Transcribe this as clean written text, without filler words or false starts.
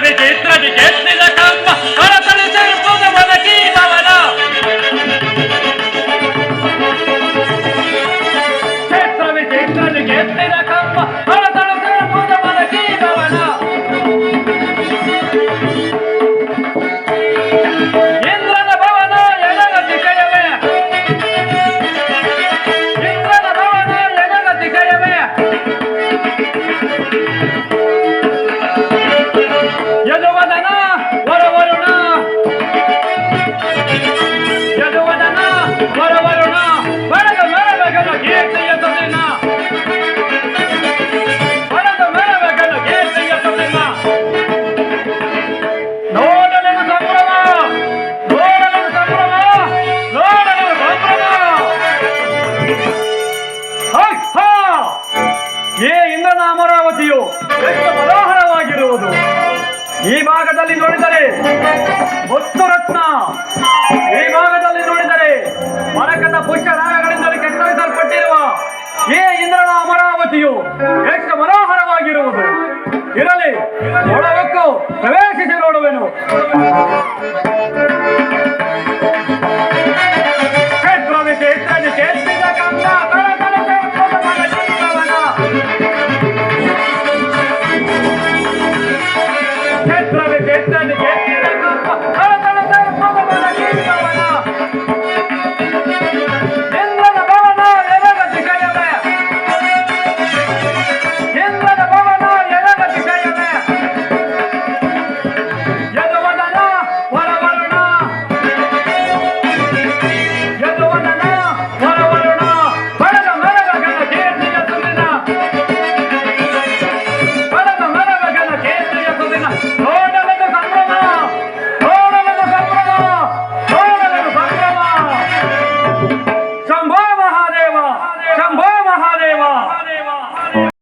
ವಿಚಿತ್ರದಿ ಕೆತ್ತಿದ ಕಂಬ ಕಳಕಳಿಸಿರುವುದು ಬದುಕಿ ಭವನ. ಕ್ಷೇತ್ರ ವಿಚಿತ್ರದಿ ಕೆತ್ತಿದ ಕಂಬ ಕಳಕಳಿಸಿರುವುದು ಬದುಕಿ ಭವನ. ಇಂದ್ರನ ಭವನ ಎಡಗತಿ ಕಯವೇ, ಇಂದ್ರನ ಭವನ ಎಡಗತಿ ಕಯವೇ. ಯದುವದನ ವರವರುಣ, ಯದುವದನ ವರವರುಣ ಬಡದು ಮೆರವಗನು ಕೀರ್ತಿಯ ತುದಿನ, ಬಡದು ಮೆರವಗನು ಕೀರ್ತಿಯ ತುದಿನ. ನೋಡಲೆನು ಸಂಭ್ರಮ, ನೋಡಲೆನು ಸಂಭ್ರಮ, ನೋಡಲೆನು ಸಂಭ್ರಮ. ಹಾ, ಈ ಇಂದ್ರನ ಅಮರಾವತಿಯು ಎಷ್ಟು ಮನೋಹರವಾಗಿರುವುದು. ಈ ಭಾಗದಲ್ಲಿ ನೋಡಿದರೆ ಮುತ್ತು ರತ್ನ, ಈ ಭಾಗದಲ್ಲಿ ನೋಡಿದರೆ ಮರಕದ ಪುಷ್ಪರಾಗಗಳಿಂದಲೇ ಕೆತ್ತರಿಸಲ್ಪಟ್ಟಿರುವ ಈ ಇಂದ್ರನ ಅಮರಾವತಿಯು ಎಷ್ಟು ಮನೋಹರವಾಗಿರುವುದು. ಇರಲಿ, ಒಳವಕ್ಕು ಪ್ರವೇಶಿಸಿ ನೋಡುವೆನು. ಕ್ಷೇತ್ರ ವಿಚಿತ್ರದಿ ಕೆತ್ತಿದ ಕಂಬ ಕಳಕಳಿಸುವುದು ಬದುಕಿ ಭವನ. ಕ್ಷೇತ್ರ ವಿಚಿತ್ರದಿ ಕೆತ್ತಿದ ಕಂಬ